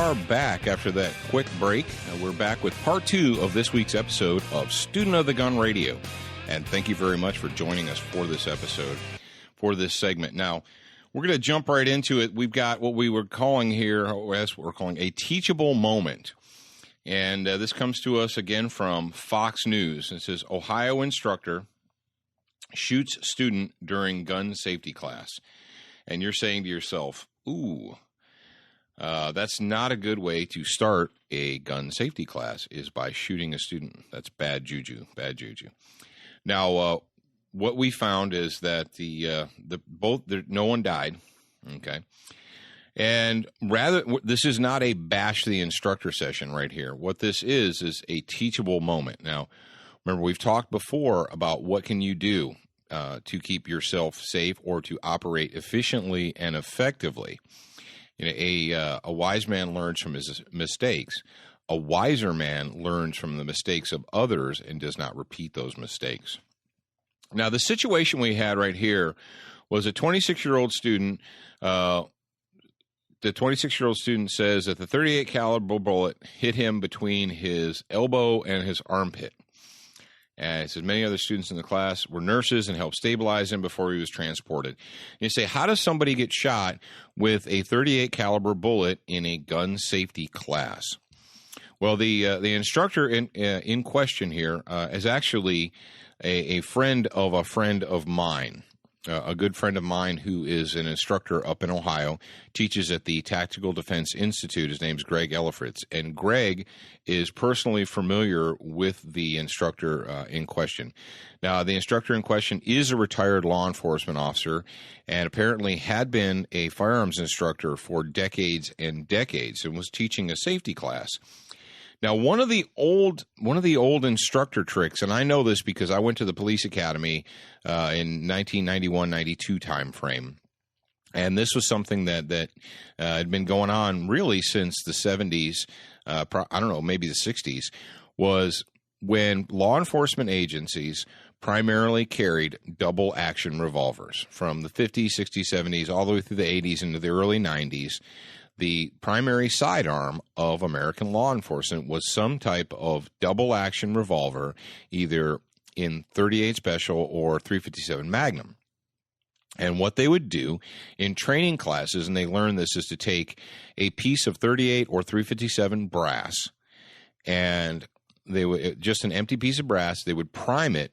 are back after that quick break. We're back with part 2 of this week's episode of Student of the Gun Radio. And thank you very much for joining us for this episode, for this segment. Now, we're going to jump right into it. We've got what we were calling here, as we're calling a teachable moment. And this comes to us again from Fox News. It says, Ohio instructor shoots student during gun safety class. And you're saying to yourself, ooh, that's not a good way to start a gun safety class, is by shooting a student. That's bad juju, bad juju. Now, what we found is that no one died, okay? And this is not a bash the instructor session right here. What this is a teachable moment. Now, remember, we've talked before about what can you do to keep yourself safe or to operate efficiently and effectively. You know, a wise man learns from his mistakes. A wiser man learns from the mistakes of others and does not repeat those mistakes. Now, the situation we had right here was a 26-year-old student. The 26-year-old student says that the .38 caliber bullet hit him between his elbow and his armpit. And it says many other students in the class were nurses and helped stabilize him before he was transported. And you say, how does somebody get shot with a .38 caliber bullet in a gun safety class? Well, the instructor in question here is actually a friend of mine. A good friend of mine who is an instructor up in Ohio, teaches at the Tactical Defense Institute. His name's Greg Ellifritz, and Greg is personally familiar with the instructor in question. Now, the instructor in question is a retired law enforcement officer and apparently had been a firearms instructor for decades and decades and was teaching a safety class. Now, one of the old instructor tricks, and I know this because I went to the police academy in 1991-92 time frame, and this was something that had been going on really since the 70s, I don't know, maybe the 60s, was when law enforcement agencies primarily carried double action revolvers from the 50s, 60s, 70s, all the way through the 80s into the early 90s. The primary sidearm of American law enforcement was some type of double-action revolver, either in .38 Special or .357 Magnum. And what they would do in training classes, and they learned this, is to take a piece of .38 or .357 brass, and they would just an empty piece of brass. They would prime it,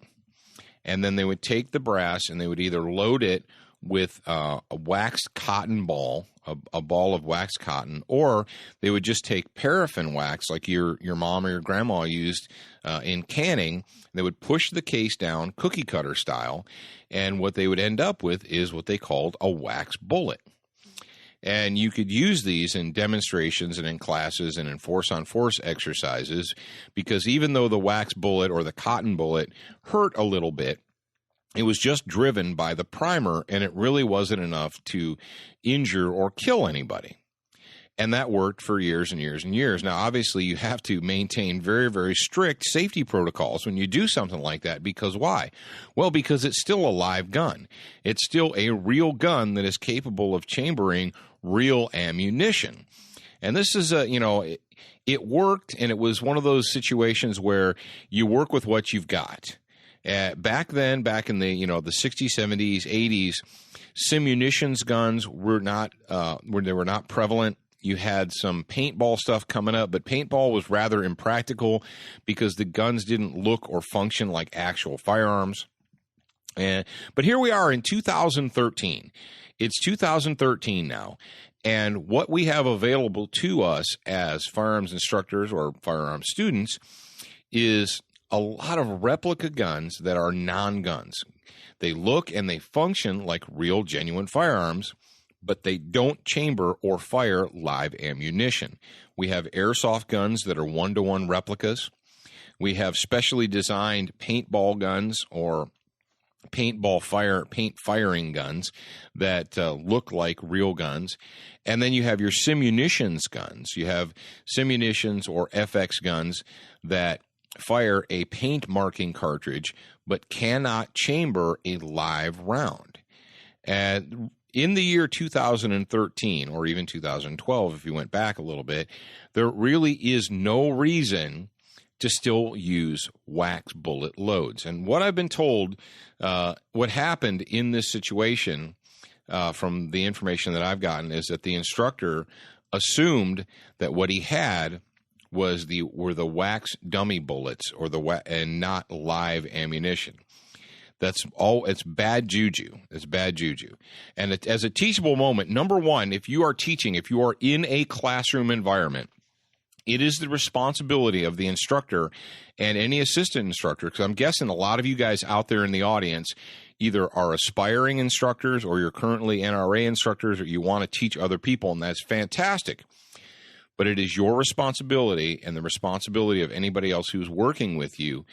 and then they would take the brass and they would either load it with a waxed cotton ball, a ball of waxed cotton, or they would just take paraffin wax like your mom or your grandma used in canning. They would push the case down cookie cutter style, and what they would end up with is what they called a wax bullet. And you could use these in demonstrations and in classes and in force-on-force exercises, because even though the wax bullet or the cotton bullet hurt a little bit, it was just driven by the primer, and it really wasn't enough to injure or kill anybody. And that worked for years and years and years. Now, obviously, you have to maintain very, very strict safety protocols when you do something like that. Because why? Well, because it's still a live gun. It's still a real gun that is capable of chambering real ammunition. And this is it worked, and it was one of those situations where you work with what you've got. Back then, back in the the 60s, 70s, 80s, simunitions guns were not prevalent. You had some paintball stuff coming up, but paintball was rather impractical because the guns didn't look or function like actual firearms. But here we are in 2013. It's 2013 now, and what we have available to us as firearms instructors or firearms students is a lot of replica guns that are non-guns. They look and they function like real, genuine firearms, but they don't chamber or fire live ammunition. We have airsoft guns that are one-to-one replicas. We have specially designed paintball guns or paint firing guns that look like real guns. And then you have your simunitions guns. You have simunitions or FX guns that fire a paint marking cartridge but cannot chamber a live round. And in the year 2013, or even 2012, if you went back a little bit, there really is no reason to still use wax bullet loads. And what I've been told, what happened in this situation from the information that I've gotten is that the instructor assumed that what he had were the wax dummy bullets and not live ammunition. It's bad juju. It's bad juju. And as a teachable moment, number one, if you are teaching, if you are in a classroom environment, it is the responsibility of the instructor and any assistant instructor, because I'm guessing a lot of you guys out there in the audience either are aspiring instructors or you're currently NRA instructors or you want to teach other people, and that's fantastic. But it is your responsibility and the responsibility of anybody else who's working with you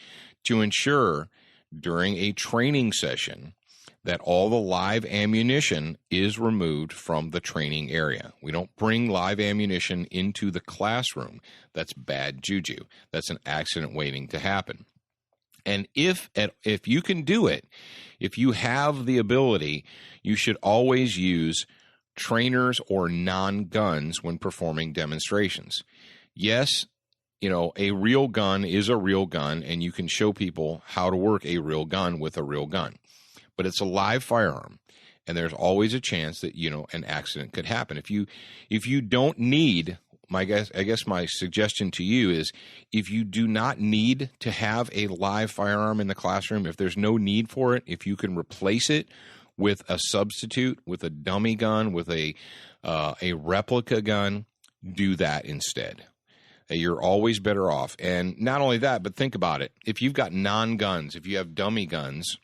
to ensure during a training session that all the live ammunition is removed from the training area. We don't bring live ammunition into the classroom. That's bad juju. That's an accident waiting to happen. And if you can do it, if you have the ability, you should always use trainers or non-guns when performing demonstrations. Yes, a real gun is a real gun, and you can show people how to work a real gun with a real gun. But it's a live firearm, and there's always a chance that, an accident could happen. If you don't need, I guess my suggestion to you is, if you do not need to have a live firearm in the classroom, if there's no need for it, if you can replace it with a substitute, with a dummy gun, with a replica gun, do that instead. You're always better off. And not only that, but think about it. If you've got non-guns, if you have dummy guns,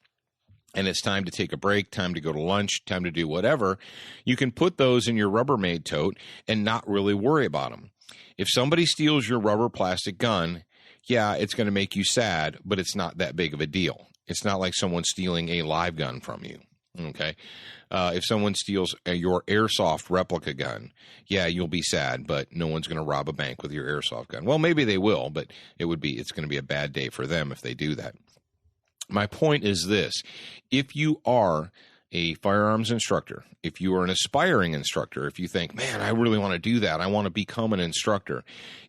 and it's time to take a break, time to go to lunch, time to do whatever, you can put those in your Rubbermaid tote and not really worry about them. If somebody steals your rubber plastic gun, yeah, it's going to make you sad, but it's not that big of a deal. It's not like someone stealing a live gun from you. Okay. If someone steals your airsoft replica gun, yeah, you'll be sad, but no one's going to rob a bank with your airsoft gun. Well, maybe they will, but it's going to be a bad day for them if they do that. My point is this: if you are a firearms instructor, if you are an aspiring instructor, if you think, man, I really want to do that, I want to become an instructor,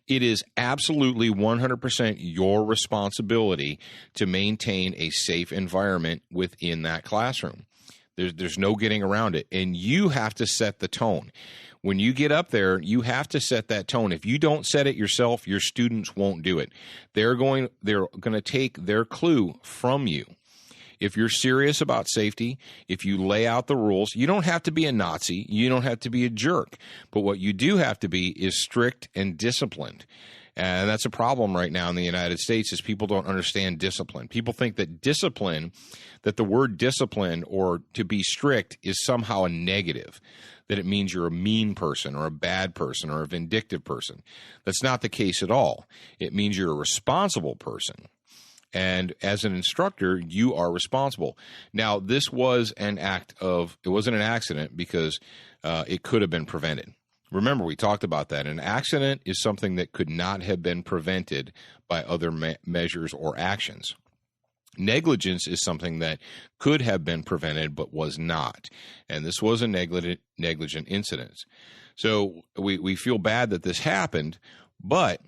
it is absolutely 100% your responsibility to maintain a safe environment within that classroom. There's no getting around it. And you have to set the tone. When you get up there, you have to set that tone. If you don't set it yourself, your students won't do it. They're going to take their clue from you. If you're serious about safety, if you lay out the rules, you don't have to be a Nazi. You don't have to be a jerk. But what you do have to be is strict and disciplined. And that's a problem right now in the United States, is people don't understand discipline. People think that the word discipline or to be strict is somehow a negative, that it means you're a mean person or a bad person or a vindictive person. That's not the case at all. It means you're a responsible person. And as an instructor, you are responsible. Now, this was it wasn't an accident because it could have been prevented. Remember, we talked about that. An accident is something that could not have been prevented by other measures or actions. Negligence is something that could have been prevented but was not. And this was a negligent incident. So we feel bad that this happened, but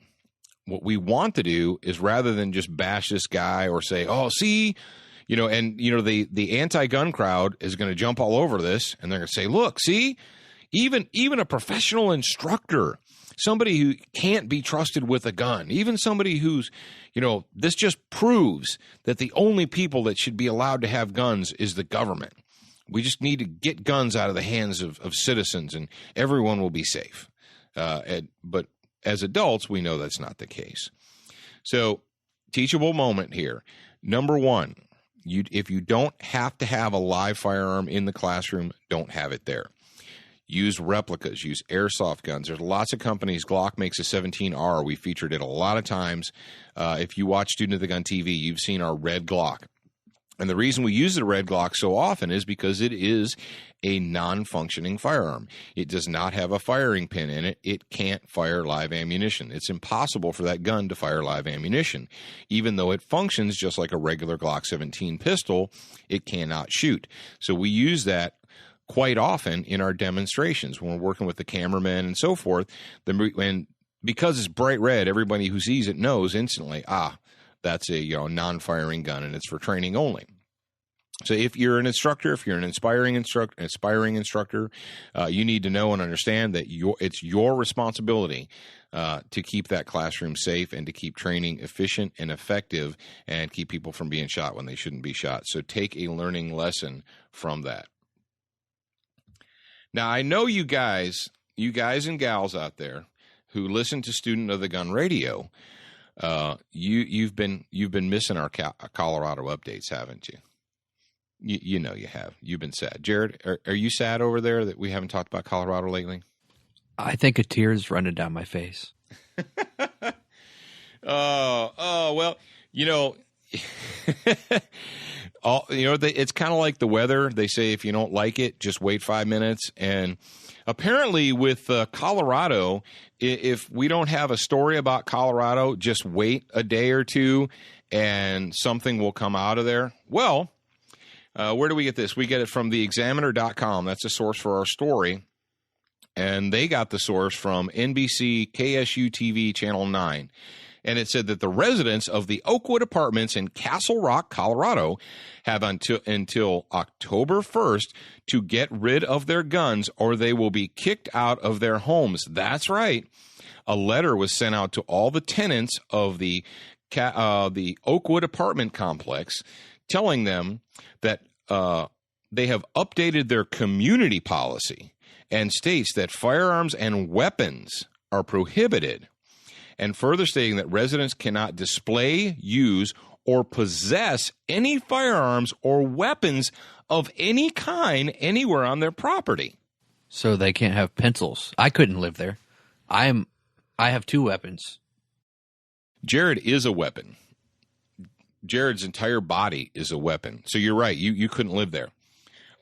what we want to do is, rather than just bash this guy or say, oh, see, the anti-gun crowd is going to jump all over this, and they're going to say, look, see, even a professional instructor, somebody who can't be trusted with a gun, even somebody who's, this just proves that the only people that should be allowed to have guns is the government. We just need to get guns out of the hands of citizens, and everyone will be safe. But as adults, we know that's not the case. So, teachable moment here. Number one, if you don't have to have a live firearm in the classroom, don't have it there. Use replicas, use airsoft guns. There's lots of companies. Glock makes a 17R. We featured it a lot of times. If you watch Student of the Gun TV, you've seen our red Glock. And the reason we use the red Glock so often is because it is a non-functioning firearm. It does not have a firing pin in it. It can't fire live ammunition. It's impossible for that gun to fire live ammunition. Even though it functions just like a regular Glock 17 pistol, it cannot shoot. So we use that quite often in our demonstrations when we're working with the cameramen and so forth. And because it's bright red, everybody who sees it knows instantly, that's a non-firing gun and it's for training only. So if you're an instructor, if you're an aspiring instructor, you need to know and understand that it's your responsibility to keep that classroom safe and to keep training efficient and effective and keep people from being shot when they shouldn't be shot. So take a learning lesson from that. Now, I know you guys and gals out there who listen to Student of the Gun Radio, you've been missing our Colorado updates, haven't you? You know you have. You've been sad. Jared, are you sad over there that we haven't talked about Colorado lately? I think a tear's running down my face. Well, it's kind of like the weather. They say if you don't like it, just wait 5 minutes. And apparently with Colorado, if we don't have a story about Colorado, just wait a day or two and something will come out of there. Well, where do we get this? We get it from theexaminer.com. That's the source for our story. And they got the source from NBC KSU TV Channel 9. And it said that the residents of the Oakwood Apartments in Castle Rock, Colorado, have until October 1st to get rid of their guns or they will be kicked out of their homes. That's right. A letter was sent out to all the tenants of the Oakwood apartment complex telling them that they have updated their community policy and states that firearms and weapons are prohibited, and further stating that residents cannot display, use, or possess any firearms or weapons of any kind anywhere on their property. So they can't have pencils. I couldn't live there. I have 2 weapons. Jared is a weapon. Jared's entire body is a weapon. So you're right. You couldn't live there.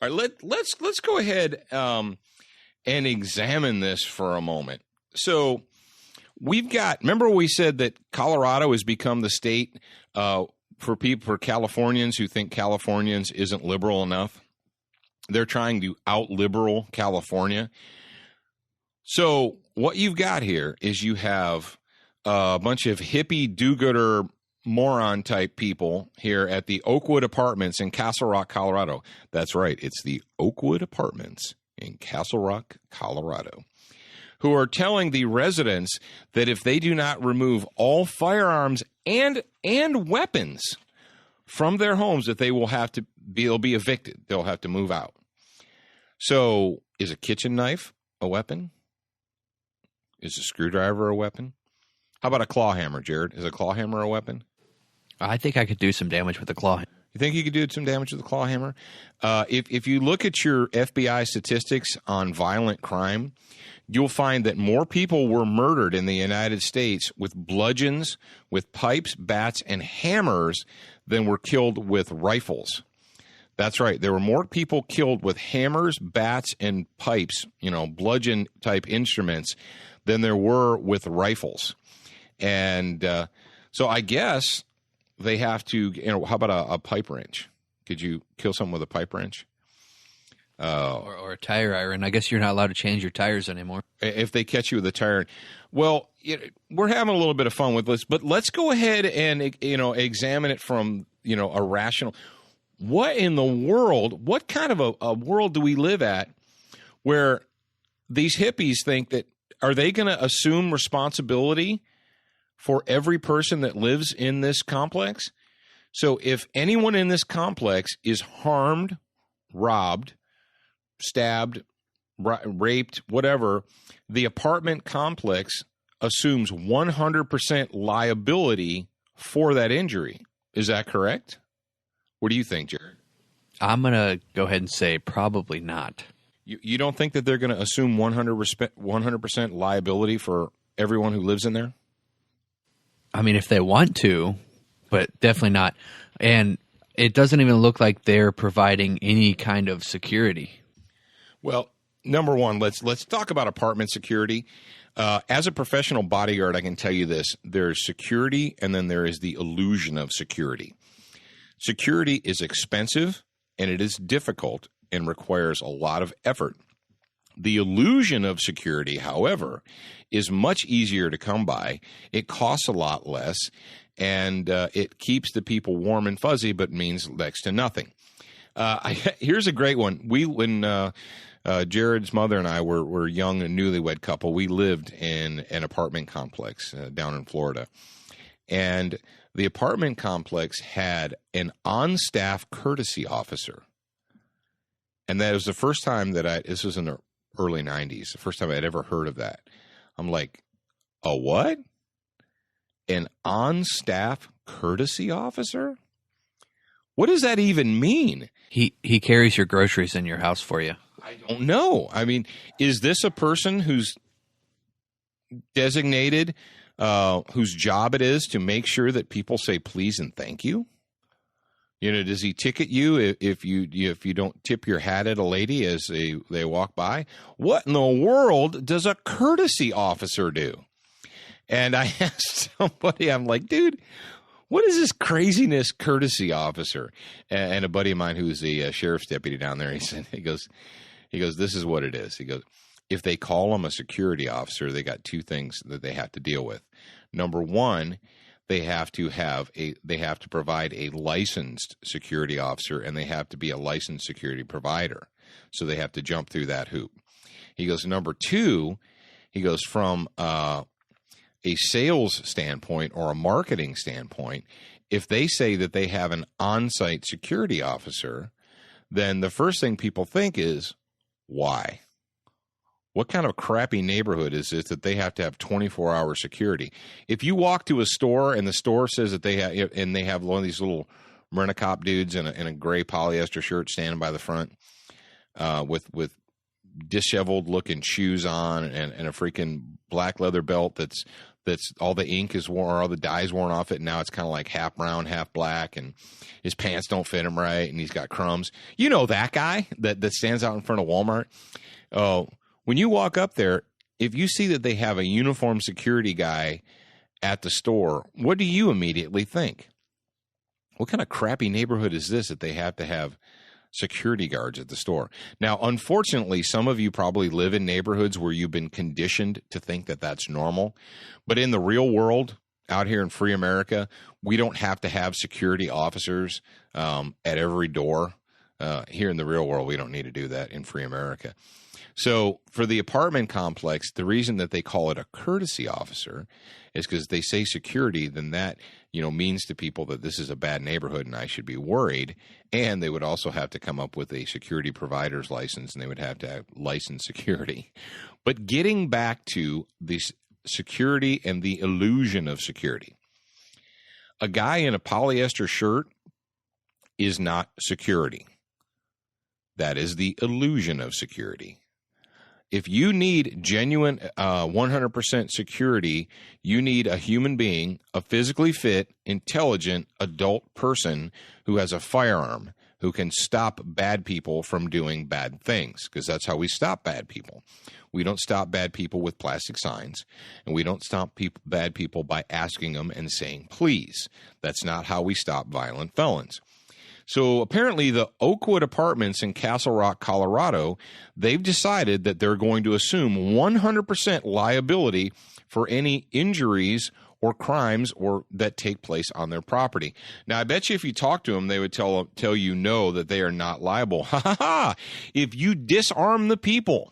All right, let's go ahead and examine this for a moment. So remember we said that Colorado has become the state for Californians who think Californians isn't liberal enough. They're trying to out-liberal California. So what you've got here is you have a bunch of hippie do-gooder moron type people here at the Oakwood Apartments in Castle Rock, Colorado. That's right. It's the Oakwood Apartments in Castle Rock, Colorado, who are telling the residents that if they do not remove all firearms and weapons from their homes, that they'll be evicted. They'll have to move out. So is a kitchen knife a weapon? Is a screwdriver a weapon? How about a claw hammer, Jared? Is a claw hammer a weapon? I think I could do some damage with a claw hammer. You think you could do some damage with a claw hammer? If you look at your FBI statistics on violent crime, you'll find that more people were murdered in the United States with bludgeons, with pipes, bats, and hammers than were killed with rifles. That's right. There were more people killed with hammers, bats, and pipes, bludgeon-type instruments, than there were with rifles. And so I guess they have to, how about a pipe wrench? Could you kill someone with a pipe wrench? Or a tire iron. I guess you're not allowed to change your tires anymore. If they catch you with a tire. Well, we're having a little bit of fun with this, but let's go ahead and, examine it from, a rational. What in the world, what kind of a world do we live at where these hippies think that, are they going to assume responsibility for every person that lives in this complex? So if anyone in this complex is harmed, robbed, stabbed, raped, whatever, the apartment complex assumes 100% liability for that injury. Is that correct? What do you think, Jared? I'm going to go ahead and say probably not. You don't think that they're going to assume 100% liability for everyone who lives in there? I mean, if they want to, but definitely not. And it doesn't even look like they're providing any kind of security. Well, number one, let's talk about apartment security. As a professional bodyguard, I can tell you this. There's security, and then there is the illusion of security. Security is expensive, and it is difficult and requires a lot of effort. The illusion of security, however, is much easier to come by. It costs a lot less, and it keeps the people warm and fuzzy, but means next to nothing. Here's a great one. When Jared's mother and I were young and newlywed couple, we lived in an apartment complex down in Florida. And the apartment complex had an on-staff courtesy officer. And that was the first time that this was in the early 90s, the first time I'd ever heard of that. I'm like, a what? An on-staff courtesy officer? What does that even mean? He carries your groceries in your house for you. I don't know. I mean, is this a person who's designated, whose job it is to make sure that people say please and thank you? You know, does he ticket you if you don't tip your hat at a lady as they walk by? What in the world does a courtesy officer do? And I asked somebody, I'm like, dude, what is this craziness courtesy officer? And a buddy of mine who's the sheriff's deputy down there, he goes, this is what it is. He goes, if they call him a security officer, they got two things that they have to deal with. Number one, they have to provide a licensed security officer, and they have to be a licensed security provider. So they have to jump through that hoop. He goes, number two, he goes, from a sales standpoint or a marketing standpoint, if they say that they have an on-site security officer, then the first thing people think is, why? What kind of crappy neighborhood is this that they have to have 24-hour security? If you walk to a store and the store says that they have one of these little Rent-A-Cop dudes in a gray polyester shirt standing by the front with disheveled looking shoes on and a freaking black leather belt that's all the ink is worn, or all the dye's worn off it, and now it's kind of like half brown, half black, and his pants don't fit him right, and he's got crumbs. You know that guy that stands out in front of Walmart? Oh. When you walk up there, if you see that they have a uniformed security guy at the store, what do you immediately think? What kind of crappy neighborhood is this that they have to have security guards at the store? Now, unfortunately, some of you probably live in neighborhoods where you've been conditioned to think that that's normal. But in the real world, out here in free America, we don't have to have security officers at every door. Here in the real world, we don't need to do that in free America. So for the apartment complex, the reason that they call it a courtesy officer is because they say security, then that, means to people that this is a bad neighborhood and I should be worried. And they would also have to come up with a security provider's license, and they would have to have licensed security. But getting back to this security and the illusion of security, a guy in a polyester shirt is not security. That is the illusion of security. If you need genuine 100% security, you need a human being, a physically fit, intelligent adult person who has a firearm, who can stop bad people from doing bad things, because that's how we stop bad people. We don't stop bad people with plastic signs, and we don't stop bad people by asking them and saying please. That's not how we stop violent felons. So apparently the Oakwood Apartments in Castle Rock, Colorado, they've decided that they're going to assume 100% liability for any injuries or crimes that take place on their property. Now, I bet you if you talk to them, they would tell you no, that they are not liable. Ha ha ha! If you disarm the people,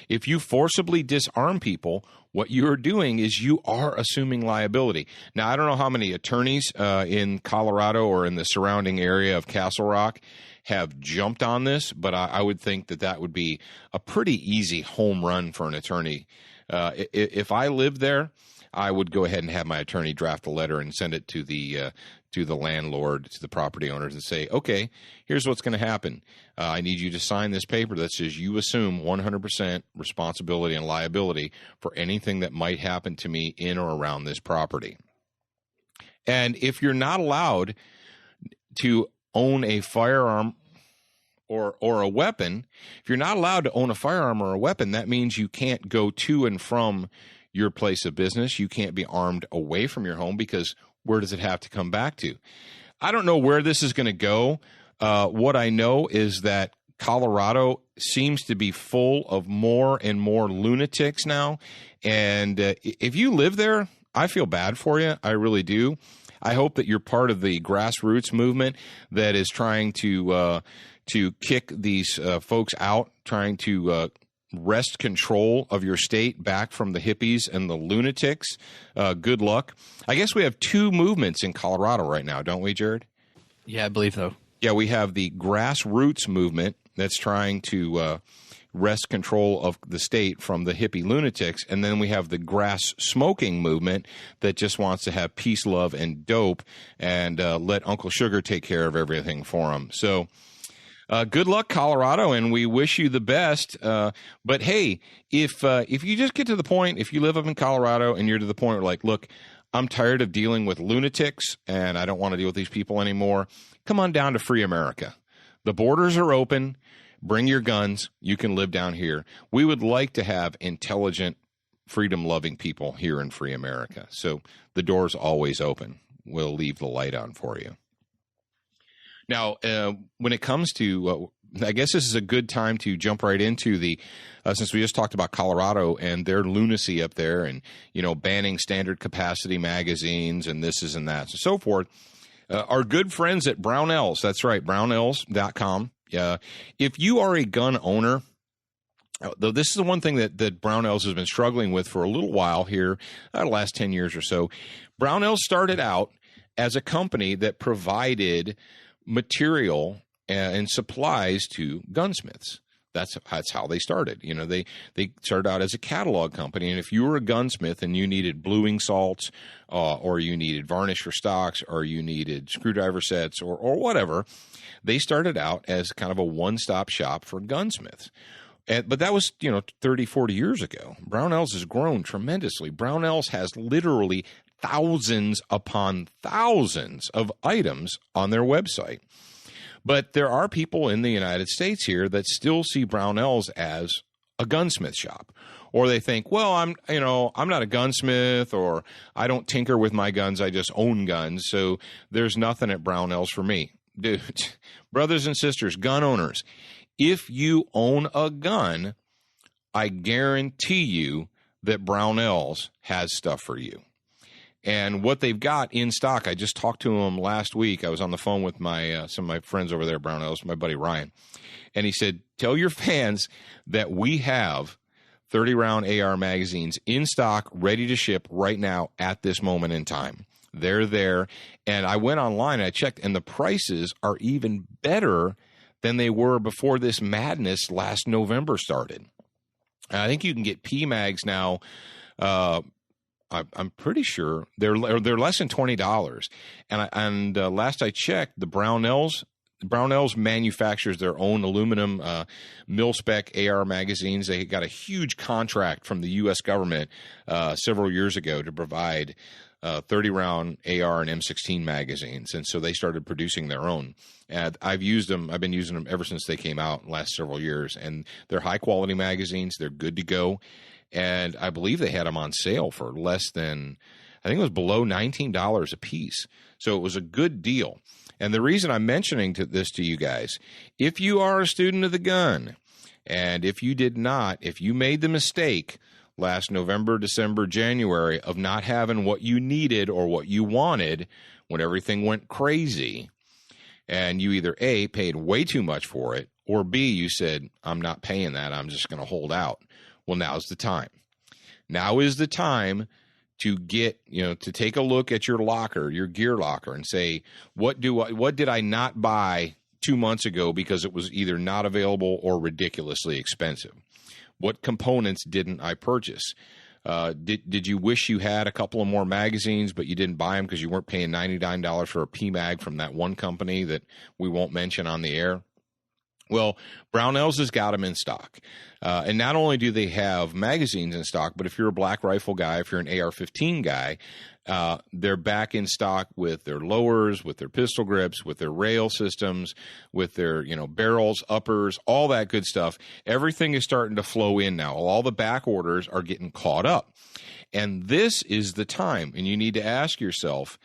if you forcibly disarm people, what you are doing is you are assuming liability. Now, I don't know how many attorneys in Colorado or in the surrounding area of Castle Rock have jumped on this, but I would think that would be a pretty easy home run for an attorney. If I lived there, I would go ahead and have my attorney draft a letter and send it to the landlord, to the property owners, and say, okay, here's what's going to happen. I need you to sign this paper that says you assume 100% responsibility and liability for anything that might happen to me in or around this property. And if you're not allowed to own a firearm or a weapon, if you're not allowed to own a firearm or a weapon, that means you can't go to and from your place of business. You can't be armed away from your home, because where does it have to come back to? I don't know where this is going to go. What I know is that Colorado seems to be full of more and more lunatics now. And if you live there, I feel bad for you. I really do. I hope that you're part of the grassroots movement that is trying to kick these folks out, trying to wrest control of your state back from the hippies and the lunatics. Good luck. I guess we have two movements in Colorado right now, don't we, Jared? Yeah, I believe so. Yeah, we have the grassroots movement that's trying to wrest control of the state from the hippie lunatics, and then we have the grass smoking movement that just wants to have peace, love, and dope, and let Uncle Sugar take care of everything for them. So good luck, Colorado, and we wish you the best. But hey, if you just get to the point, if you live up in Colorado and you're to the point where, like, look, I'm tired of dealing with lunatics and I don't want to deal with these people anymore, come on down to Free America. The borders are open. Bring your guns. You can live down here. We would like to have intelligent, freedom-loving people here in Free America. So the door's always open. We'll leave the light on for you. Now, when it comes to, I guess this is a good time to jump right into the, since we just talked about Colorado and their lunacy up there and, banning standard capacity magazines and this and that and so forth. Our good friends at Brownells, that's right, brownells.com. If you are a gun owner, though this is the one thing that Brownells has been struggling with for a little while here, the last 10 years or so. Brownells started out as a company that provided material and supplies to gunsmiths. That's how they started. They started out as a catalog company, and if you were a gunsmith and you needed bluing salts, or you needed varnish for stocks, or you needed screwdriver sets, or whatever, they started out as kind of a one-stop shop for gunsmiths. But that was 30, 40 years ago. Brownells has grown tremendously. Brownells has literally thousands upon thousands of items on their website. But there are people in the United States here that still see Brownells as a gunsmith shop, or they think, well, I'm not a gunsmith, or I don't tinker with my guns, I just own guns, so there's nothing at Brownells for me. Dude, brothers and sisters, gun owners, if you own a gun, I guarantee you that Brownells has stuff for you. And what they've got in stock, I just talked to him last week. I was on the phone with some of my friends over there at Brownells, my buddy Ryan. And he said, tell your fans that we have 30-round AR magazines in stock, ready to ship right now at this moment in time. They're there. And I went online and I checked, and the prices are even better than they were before this madness last November started. And I think you can get PMags now. I'm pretty sure they're less than $20. And last I checked, the Brownells manufactures their own aluminum mil-spec AR magazines. They got a huge contract from the U.S. government several years ago to provide 30-round AR and M16 magazines, and so they started producing their own. And I've used them. I've been using them ever since they came out in the last several years, and they're high-quality magazines. They're good to go. And I believe they had them on sale for less than, I think it was below $19 a piece. So it was a good deal. And the reason I'm mentioning this to you guys, if you are a student of the gun, and if you made the mistake last November, December, January of not having what you needed or what you wanted when everything went crazy, and you either A, paid way too much for it, or B, you said, I'm not paying that, I'm just going to hold out. Well, now's the time. Now is the time to get, to take a look at your locker, your gear locker, and say, what did I not buy 2 months ago because it was either not available or ridiculously expensive? What components didn't I purchase? Did you wish you had a couple of more magazines, but you didn't buy them because you weren't paying $99 for a PMag from that one company that we won't mention on the air? Well, Brownells has got them in stock. And not only do they have magazines in stock, but if you're a Black Rifle guy, if you're an AR-15 guy, they're back in stock with their lowers, with their pistol grips, with their rail systems, with their, barrels, uppers, all that good stuff. Everything is starting to flow in now. All the back orders are getting caught up. And this is the time. And you need to ask yourself,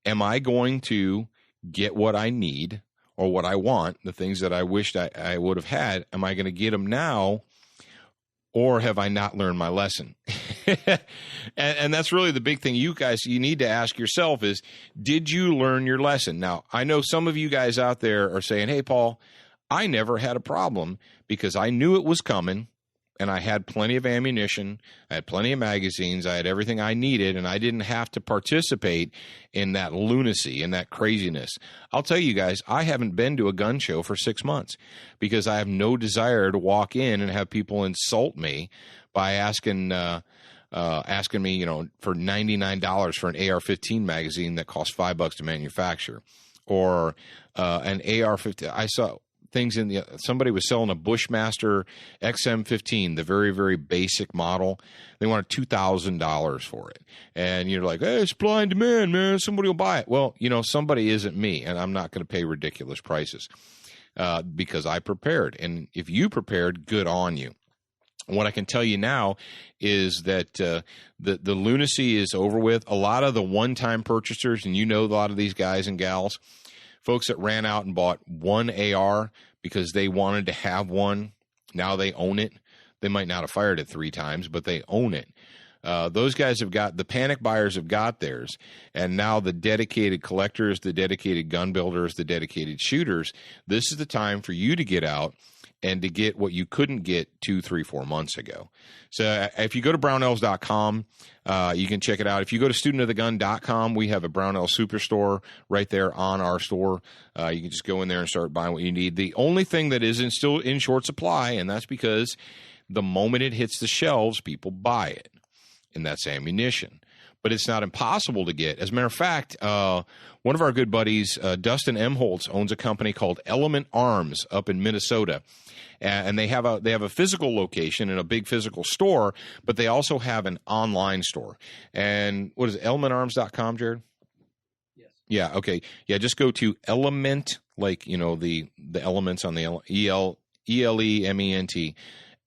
am I going to get what I need, or what I want, the things that I wished I would have had, am I going to get them now, or have I not learned my lesson? and that's really the big thing you need to ask yourself is, did you learn your lesson? Now, I know some of you guys out there are saying, hey, Paul, I never had a problem because I knew it was coming, and I had plenty of ammunition, I had plenty of magazines, I had everything I needed, and I didn't have to participate in that lunacy and that craziness. I'll tell you guys, I haven't been to a gun show for 6 months because I have no desire to walk in and have people insult me by asking me, for $99 for an AR-15 magazine that costs $5 to manufacture, or an AR-15. I saw things somebody was selling a Bushmaster XM15, the very, very basic model. They wanted $2,000 for it. And you're like, hey, it's supply and demand, man. Somebody will buy it. Well, somebody isn't me, and I'm not going to pay ridiculous prices because I prepared. And if you prepared, good on you. What I can tell you now is that the lunacy is over with. A lot of the one-time purchasers, and a lot of these guys and gals, folks that ran out and bought one AR because they wanted to have one, now they own it. They might not have fired it 3 times, but they own it. Those guys the panic buyers have got theirs, and now the dedicated collectors, the dedicated gun builders, the dedicated shooters, this is the time for you to get out and to get what you couldn't get 2, 3, 4 months ago. So if you go to brownells.com, you can check it out. If you go to studentofthegun.com, we have a Brownell Superstore right there on our store. You can just go in there and start buying what you need. The only thing that isn't still in short supply, and that's because the moment it hits the shelves, people buy it, and that's ammunition. But it's not impossible to get. As a matter of fact, one of our good buddies, Dustin Emholtz, owns a company called Element Arms up in Minnesota. And they have a physical location and a big physical store, but they also have an online store. And what is it, elementarms.com, Jared? Yes. Yeah, okay. Yeah, just go to Element, like, the elements on the ELEMENT,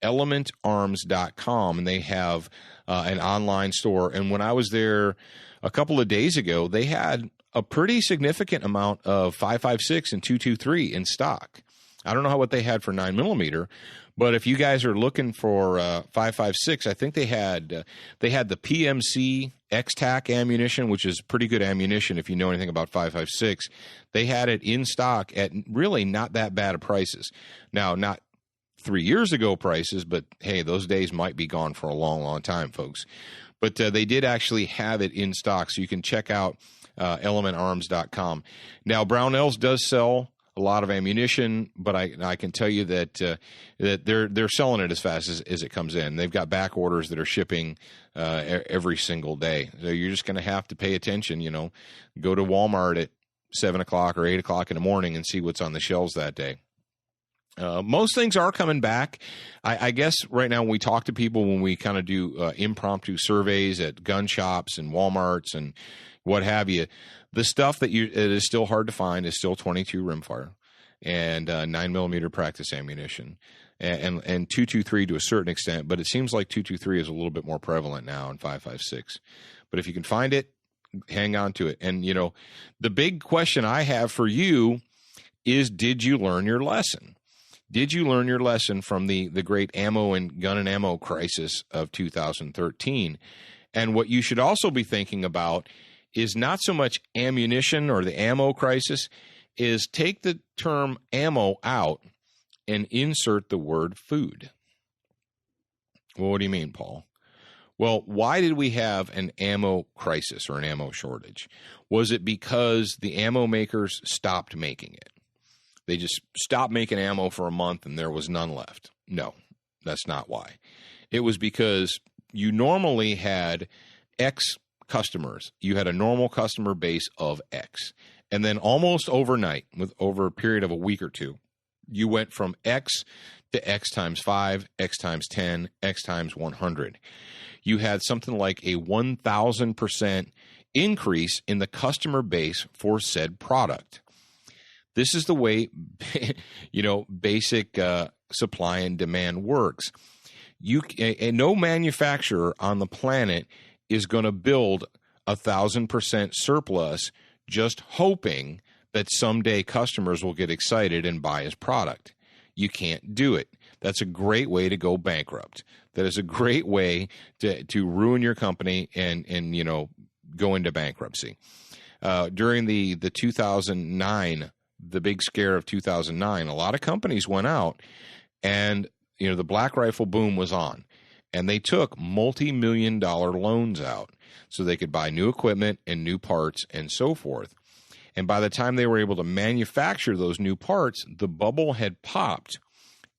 elementarms.com, and they have an online store. And when I was there a couple of days ago, they had a pretty significant amount of 5.56 and 2.23 in stock. I don't know what they had for 9mm, but if you guys are looking for 5.56, I think they had the PMC X-Tac ammunition, which is pretty good ammunition if you know anything about 5.56. They had it in stock at really not that bad of prices. Now, not 3 years ago prices, but hey, those days might be gone for a long, long time, folks. But they did actually have it in stock, so you can check out elementarms.com. Now, Brownells does sell a lot of ammunition, but I can tell you that they're selling it as fast as it comes in. They've got back orders that are shipping every single day. So you're just going to have to pay attention. Go to Walmart at 7 o'clock or 8 o'clock in the morning and see what's on the shelves that day. Most things are coming back. I guess right now when we talk to people, when we kind of do impromptu surveys at gun shops and Walmarts and what have you, the stuff that it is still hard to find is still .22 rimfire and 9mm practice ammunition and 2.23 to a certain extent, but it seems like 2.23 is a little bit more prevalent now in 5.56. But if you can find it, hang on to it. And the big question I have for you is, did you learn your lesson? Did you learn your lesson from the great ammo and gun and ammo crisis of 2013? And what you should also be thinking about is not so much ammunition or the ammo crisis, is take the term ammo out and insert the word food. Well, what do you mean, Paul? Well, why did we have an ammo crisis or an ammo shortage? Was it because the ammo makers stopped making it? They just stopped making ammo for a month and there was none left. No, that's not why. It was because you normally had X customers. You had a normal customer base of X. And then almost overnight, over a period of a week or two, you went from X to X times 5, X times 10, X times 100. You had something like a 1,000% increase in the customer base for said product. This is the way, basic supply and demand works. No manufacturer on the planet is going to build 1,000% surplus just hoping that someday customers will get excited and buy his product. You can't do it. That's a great way to go bankrupt. That is a great way to ruin your company and go into bankruptcy. During the 2009, the big scare of 2009, a lot of companies went out and, the Black Rifle boom was on, and they took multi-million-dollar loans out so they could buy new equipment and new parts and so forth. And by the time they were able to manufacture those new parts, the bubble had popped,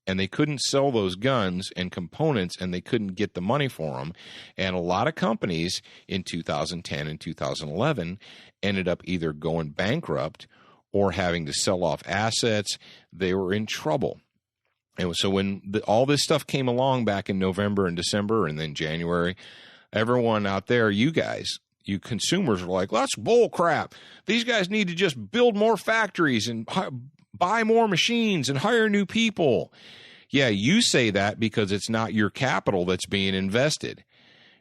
and they couldn't sell those guns and components, and they couldn't get the money for them. And a lot of companies in 2010 and 2011 ended up either going bankrupt or having to sell off assets. They were in trouble. And so when all this stuff came along back in November and December and then January, everyone out there, you guys, you consumers are like, that's bull crap. These guys need to just build more factories and buy more machines and hire new people. Yeah, you say that because it's not your capital that's being invested.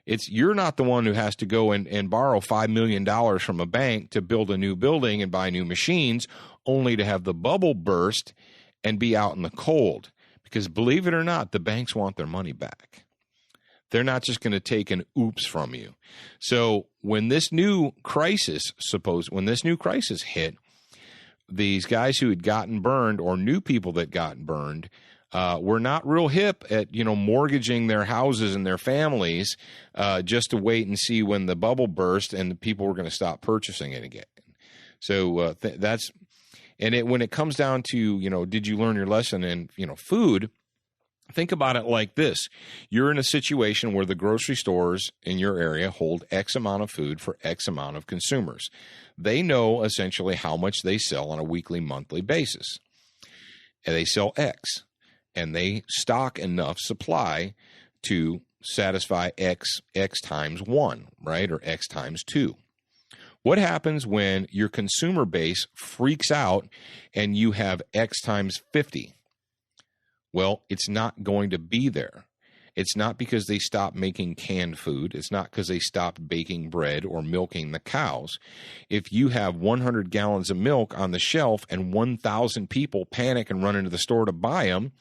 You're not the one who has to go and borrow $5 million from a bank to build a new building and buy new machines, only to have the bubble burst and be out in the cold. Because believe it or not, the banks want their money back. They're not just going to take an oops from you. So when this new crisis hit, these guys who had gotten burned or knew people that got burned were not real hip at, mortgaging their houses and their families just to wait and see when the bubble burst and the people were going to stop purchasing it again. So when it comes down to, did you learn your lesson in, food? Think about it like this. You're in a situation where the grocery stores in your area hold X amount of food for X amount of consumers. They know essentially how much they sell on a weekly, monthly basis. And they sell X. And they stock enough supply to satisfy X times 1, right? Or X times 2. What happens when your consumer base freaks out and you have X times 50? Well, it's not going to be there. It's not because they stopped making canned food. It's not because they stopped baking bread or milking the cows. If you have 100 gallons of milk on the shelf and 1,000 people panic and run into the store to buy them,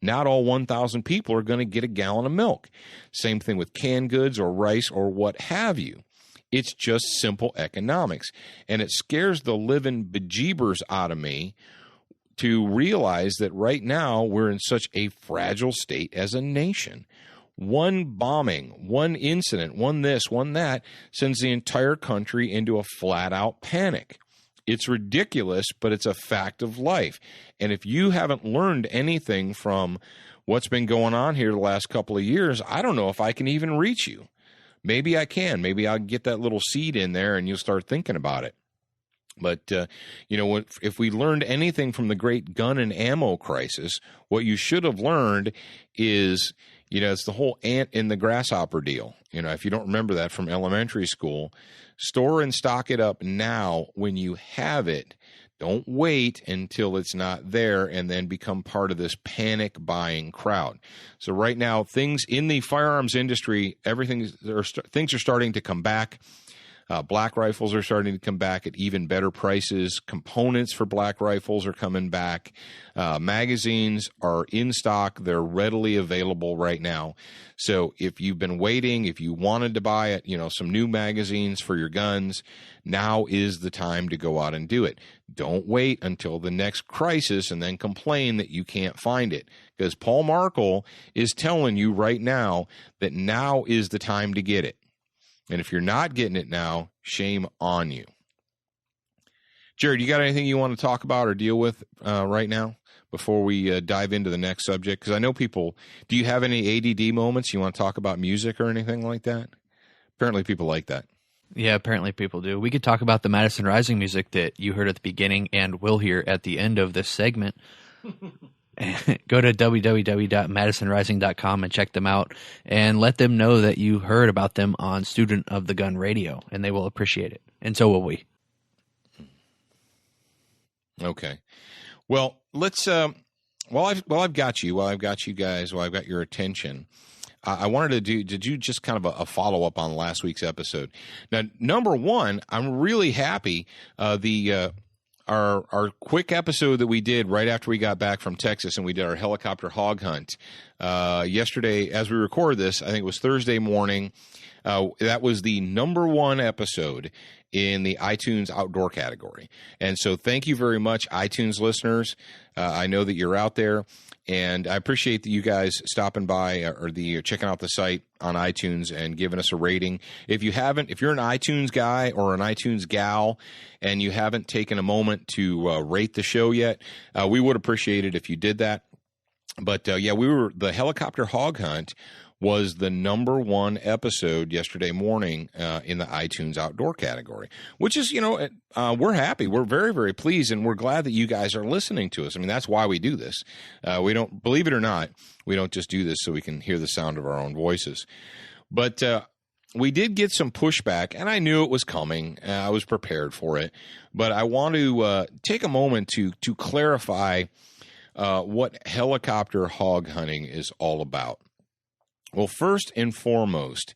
not all 1,000 people are going to get a gallon of milk. Same thing with canned goods or rice or what have you. It's just simple economics. And it scares the living bejeebers out of me to realize that right now we're in such a fragile state as a nation. One bombing, one incident, one this, one that, sends the entire country into a flat-out panic. It's ridiculous, but it's a fact of life. And if you haven't learned anything from what's been going on here the last couple of years, I don't know if I can even reach you. Maybe I can. Maybe I'll get that little seed in there and you'll start thinking about it. But, if we learned anything from the great gun and ammo crisis, what you should have learned is, it's the whole ant in the grasshopper deal. If you don't remember that from elementary school, store and stock it up now when you have it. Don't wait until it's not there and then become part of this panic buying crowd. So right now, things in the firearms industry, things are starting to come back. Black rifles are starting to come back at even better prices. Components for black rifles are coming back. Magazines are in stock. They're readily available right now. So if you've been waiting, if you wanted to buy it, some new magazines for your guns, now is the time to go out and do it. Don't wait until the next crisis and then complain that you can't find it. Because Paul Markel is telling you right now that now is the time to get it. And if you're not getting it now, shame on you. Jared, you got anything you want to talk about or deal with right now before we dive into the next subject? Because I know people, do you have any ADD moments? You want to talk about music or anything like that? Apparently people like that. Yeah, apparently people do. We could talk about the Madison Rising music that you heard at the beginning and will hear at the end of this segment. Go to www.madisonrising.com and check them out and let them know that you heard about them on Student of the Gun Radio, and they will appreciate it. And so will we. Okay. Well, let's I've got you guys, while I've got your attention, I wanted to do just kind of a follow-up on last week's episode. Now, number one, I'm really happy our quick episode that we did right after we got back from Texas and we did our helicopter hog hunt yesterday, as we record this, I think it was Thursday morning. That was the #1 episode in the iTunes outdoor category. And so thank you very much, iTunes listeners. I know that you're out there, and I appreciate that you guys stopping by or checking out the site on iTunes and giving us a rating. If you're an iTunes guy or an iTunes gal and you haven't taken a moment to rate the show yet, we would appreciate it if you did that. But the helicopter hog hunt was the #1 episode yesterday morning in the iTunes outdoor category, which is, we're happy. We're very, very pleased, and we're glad that you guys are listening to us. I mean, that's why we do this. We don't, believe it or not, we don't just do this so we can hear the sound of our own voices. But we did get some pushback, and I knew it was coming. I was prepared for it. But I want to take a moment to clarify what helicopter hog hunting is all about. Well, first and foremost,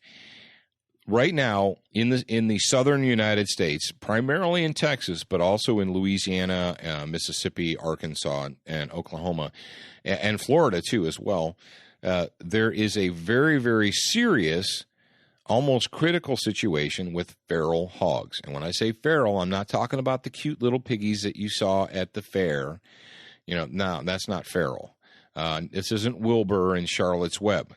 right now in the southern United States, primarily in Texas, but also in Louisiana, Mississippi, Arkansas, and Oklahoma, and Florida too as well, there is a very, very serious, almost critical situation with feral hogs. And when I say feral, I'm not talking about the cute little piggies that you saw at the fair. No, that's not feral. This isn't Wilbur and Charlotte's Web.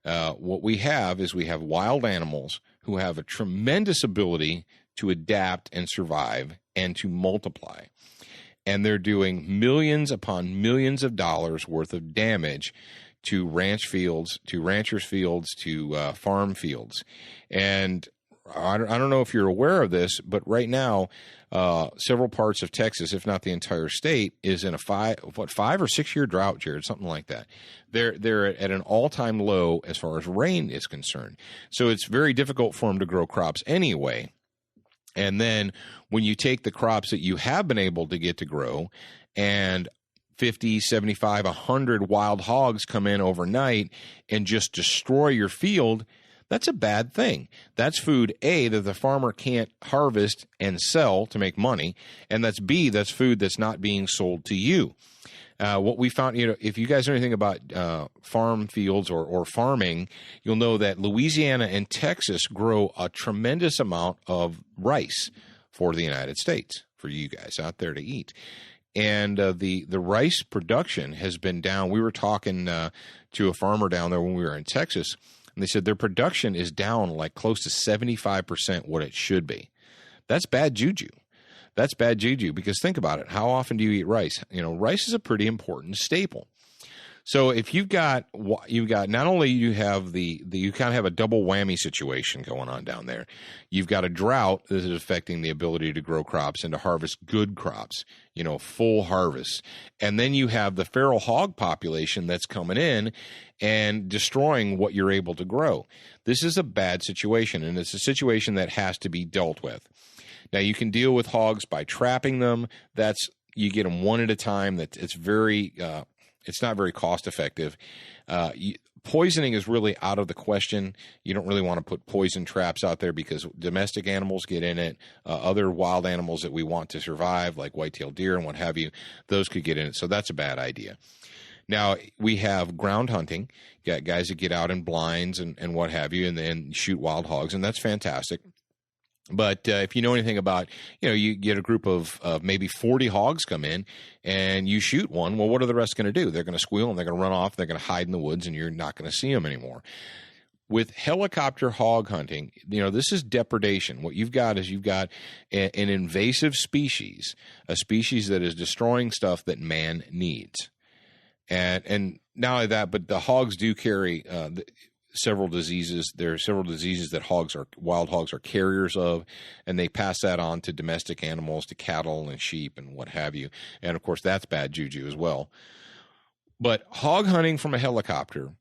What we have is wild animals who have a tremendous ability to adapt and survive and to multiply. And they're doing millions upon millions of dollars worth of damage to ranch fields, to ranchers' fields, to farm fields. And I don't know if you're aware of this, but right now, several parts of Texas, if not the entire state, is in a 5 or 6 year drought, Jared, something like that. They're at an all-time low as far as rain is concerned. So it's very difficult for them to grow crops anyway. And then when you take the crops that you have been able to get to grow and 50, 75, 100 wild hogs come in overnight and just destroy your field, that's a bad thing. That's food, A, that the farmer can't harvest and sell to make money, and that's B, that's food that's not being sold to you. What we found, if you guys know anything about farm fields or farming, you'll know that Louisiana and Texas grow a tremendous amount of rice for the United States, for you guys out there to eat. And the rice production has been down. We were talking to a farmer down there when we were in Texas, and they said their production is down like close to 75% what it should be. That's bad juju. That's bad juju, because think about it. How often do you eat rice? Rice is a pretty important staple. So if you've got not only you have you kind of have a double whammy situation going on down there. You've got a drought that is affecting the ability to grow crops and to harvest good crops, full harvest. And then you have the feral hog population that's coming in and destroying what you're able to grow. This is a bad situation, and it's a situation that has to be dealt with. Now, you can deal with hogs by trapping them. You get them one at a time. It's not very cost effective. Poisoning is really out of the question. You don't really want to put poison traps out there because domestic animals get in it. Other wild animals that we want to survive, like white-tailed deer and what have you, those could get in it. So that's a bad idea. Now, we have ground hunting. You got guys that get out in blinds and what have you, and then shoot wild hogs, and that's fantastic. But if you know anything about, you get a group of maybe 40 hogs come in and you shoot one, well, what are the rest going to do? They're going to squeal and they're going to run off. They're going to hide in the woods and you're not going to see them anymore. With helicopter hog hunting, this is depredation. What you've got is an invasive species, a species that is destroying stuff that man needs. And not only that, but the hogs do carry several diseases. There are several diseases that wild hogs are carriers of, and they pass that on to domestic animals, to cattle and sheep and what have you. And of course, that's bad juju as well. But hog hunting from a helicopter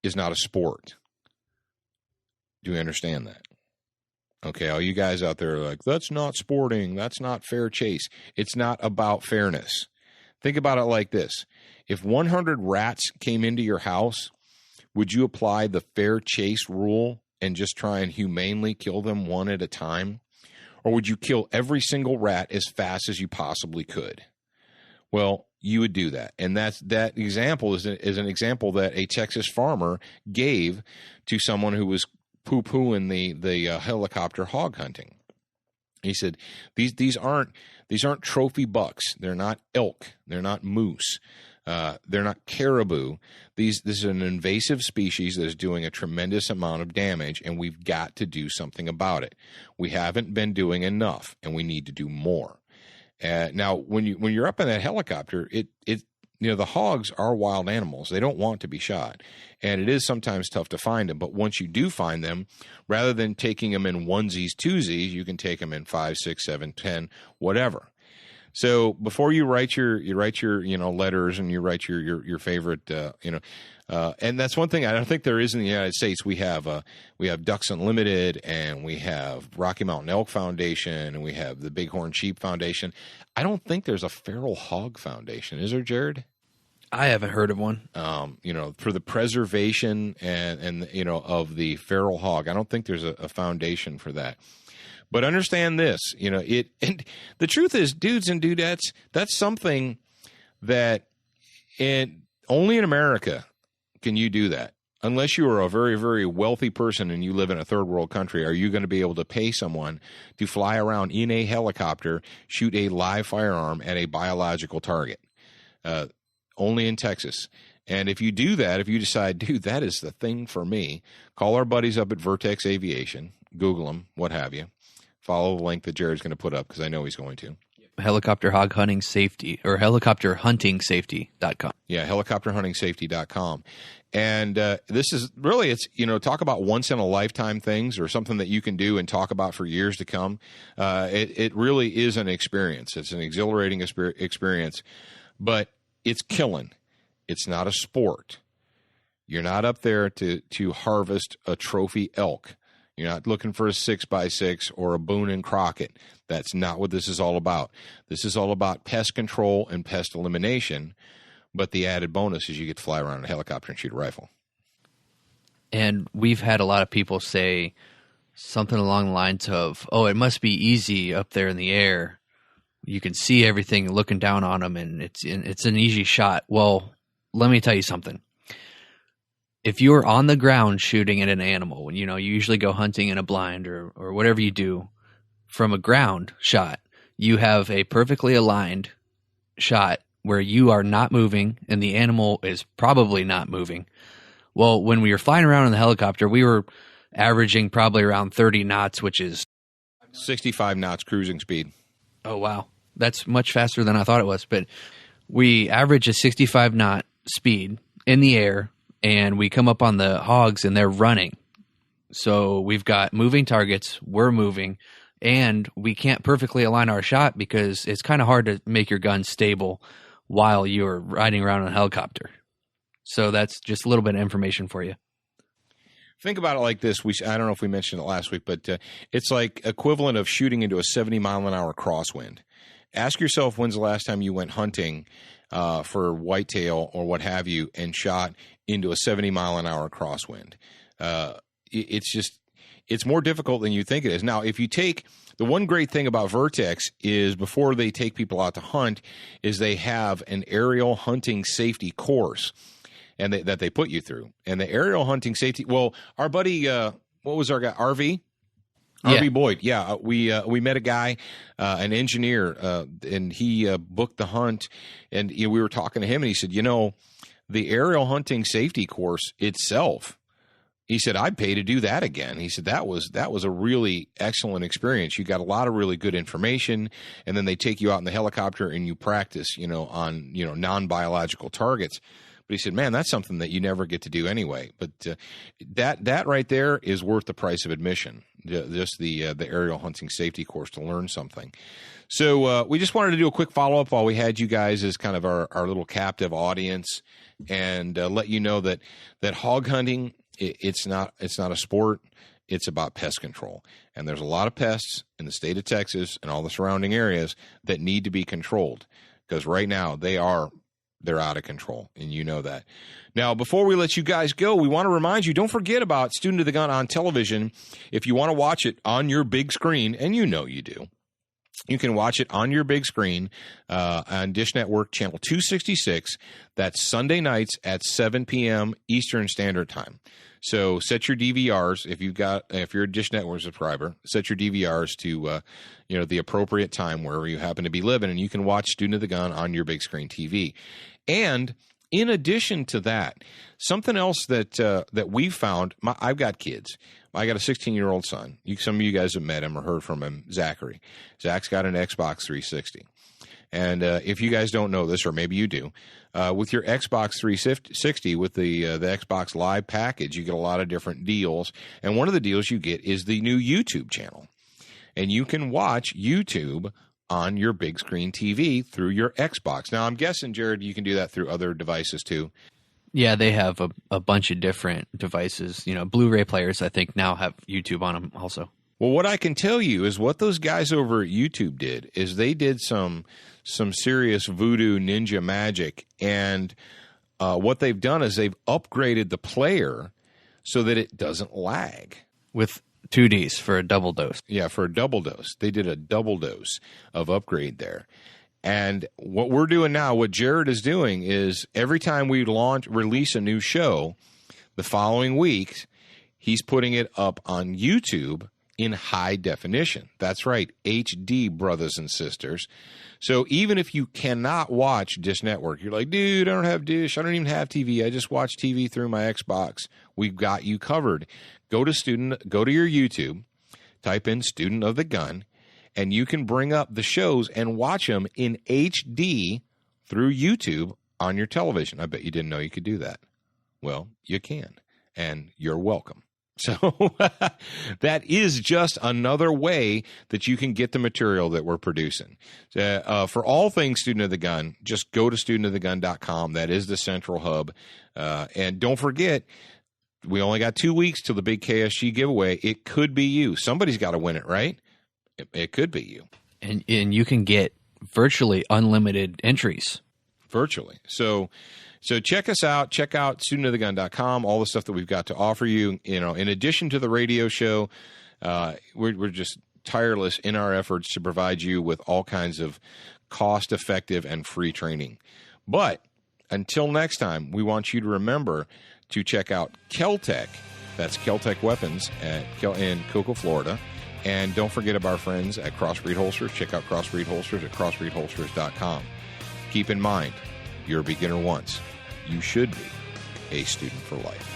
is not a sport. Do we understand that? Okay, all you guys out there are like, that's not sporting. That's not fair chase. It's not about fairness. Think about it like this. If 100 rats came into your house, would you apply the fair chase rule and just try and humanely kill them one at a time? or would you kill every single rat as fast as you possibly could? Well, you would do that. And that example is an example that a Texas farmer gave to someone who was poo-pooing the helicopter hog hunting. He said, these aren't trophy bucks. They're not elk. They're not moose. They're not caribou. This is an invasive species that is doing a tremendous amount of damage, and we've got to do something about it. We haven't been doing enough, and we need to do more. Now, when you're up in that helicopter, the hogs are wild animals. They don't want to be shot, and it is sometimes tough to find them. But once you do find them, rather than taking them in onesies, twosies, you can take them in 5, 6, 7, 10, whatever. So before you write your letters and you write your favorite and that's one thing I don't think there is in the United States. We have Ducks Unlimited, and we have Rocky Mountain Elk Foundation, and we have the Bighorn Sheep Foundation. I don't think there's a Feral Hog Foundation. Is there, Jared? I haven't heard of one. For the preservation and of the feral hog, I don't think there's a foundation for that. But understand this, and the truth is, dudes and dudettes, that's something that only in America can you do that. Unless you are a very, very wealthy person and you live in a third world country, are you going to be able to pay someone to fly around in a helicopter, shoot a live firearm at a biological target? Only in Texas. And if you do that, if you decide, dude, that is the thing for me, call our buddies up at Vertex Aviation, Google them, what have you. Follow the link that Jared's going to put up, because I know he's going to. Helicopter hog hunting safety, or helicopterhuntingsafety.com. Yeah, helicopterhuntingsafety.com. And this is really, talk about once in a lifetime things, or something that you can do and talk about for years to come. It really is an experience. It's an exhilarating experience, but it's killing. It's not a sport. You're not up there to harvest a trophy elk. You're not looking for a 6x6 or a Boone and Crockett. That's not what this is all about. This is all about pest control and pest elimination, but the added bonus is you get to fly around in a helicopter and shoot a rifle. And we've had a lot of people say something along the lines of, oh, it must be easy up there in the air. You can see everything looking down on them, and it's an easy shot. Well, let me tell you something. If you're on the ground shooting at an animal, and you usually go hunting in a blind or whatever you do, from a ground shot, you have a perfectly aligned shot where you are not moving and the animal is probably not moving. Well, when we were flying around in the helicopter, we were averaging probably around 30 knots, which is 65 knots cruising speed. Oh, wow. That's much faster than I thought it was. But we average a 65 knot speed in the air, and we come up on the hogs and they're running. So we've got moving targets, we're moving, and we can't perfectly align our shot because it's kind of hard to make your gun stable while you're riding around in a helicopter. So that's just a little bit of information for you. Think about it like this. I don't know if we mentioned it last week, but it's like equivalent of shooting into a 70-mile-an-hour crosswind. Ask yourself, when's the last time you went hunting for whitetail or what have you and shot into a 70-mile-an-hour crosswind? It's more difficult than you think it is. Now, if you take the one great thing about Vertex is before they take people out to hunt is they have an aerial hunting safety course and that they put you through. And the aerial hunting safety, well, our buddy, what was our guy, RV? Yeah. RV Boyd. Yeah, we met a guy, an engineer, and he booked the hunt. And we were talking to him, and he said, the aerial hunting safety course itself, he said, I'd pay to do that again. He said that was a really excellent experience. You got a lot of really good information, and then they take you out in the helicopter and you practice, on non-biological targets. But he said, man, that's something that you never get to do anyway. But that right there is worth the price of admission, just the aerial hunting safety course to learn something. So we just wanted to do a quick follow-up while we had you guys as kind of our little captive audience and let you know that hog hunting, it's not a sport. It's about pest control. And there's a lot of pests in the state of Texas and all the surrounding areas that need to be controlled because right now they are they're out of control, and you know that. Now, before we let you guys go, we want to remind you, don't forget about Student of the Gun on television. If you want to watch it on your big screen, and you know you do, you can watch it on your big screen on Dish Network Channel 266. That's Sunday nights at 7 p.m. Eastern Standard Time. So set your DVRs if you're a Dish Network subscriber, set your DVRs to the appropriate time wherever you happen to be living, and you can watch Student of the Gun on your big screen TV. And in addition to that, something else that we found, I've got kids. I got a 16-year-old son. Some of you guys have met him or heard from him, Zachary. Zach's got an Xbox 360. And if you guys don't know this, or maybe you do, with your Xbox 360, with the Xbox Live package, you get a lot of different deals. And one of the deals you get is the new YouTube channel. And you can watch YouTube on your big screen TV through your Xbox. Now, I'm guessing, Jared, you can do that through other devices too. Yeah, they have a bunch of different devices. Blu-ray players, I think, now have YouTube on them also. Well, what I can tell you is what those guys over at YouTube did is they did some serious voodoo ninja magic. And what they've done is they've upgraded the player so that it doesn't lag. With 2Ds for a double dose. Yeah, for a double dose. They did a double dose of upgrade there. And what we're doing now, what Jared is doing is every time we release a new show, the following week, he's putting it up on YouTube in high definition. That's right, HD, brothers and sisters. So even if you cannot watch Dish Network, you're like, dude, I don't have Dish. I don't even have TV. I just watch TV through my Xbox. We've got you covered. Go to your YouTube, type in Student of the Gun, and you can bring up the shows and watch them in HD through YouTube on your television. I bet you didn't know you could do that. Well, you can, and you're welcome. So that is just another way that you can get the material that we're producing. For all things Student of the Gun, just go to studentofthegun.com. That is the central hub. And don't forget, we only got 2 weeks till the big KSG giveaway. It could be you. Somebody's got to win it, right? It could be you. And you can get virtually unlimited entries. Virtually. So check us out. Check out studentofthegun.com, all the stuff that we've got to offer you. In addition to the radio show, we're just tireless in our efforts to provide you with all kinds of cost-effective and free training. But until next time, we want you to remember to check out Kel-Tec. That's Kel-Tec Weapons in Cocoa, Florida. And don't forget about our friends at Crossbreed Holsters. Check out Crossbreed Holsters at crossbreedholsters.com. Keep in mind, you're a beginner once. You should be a student for life.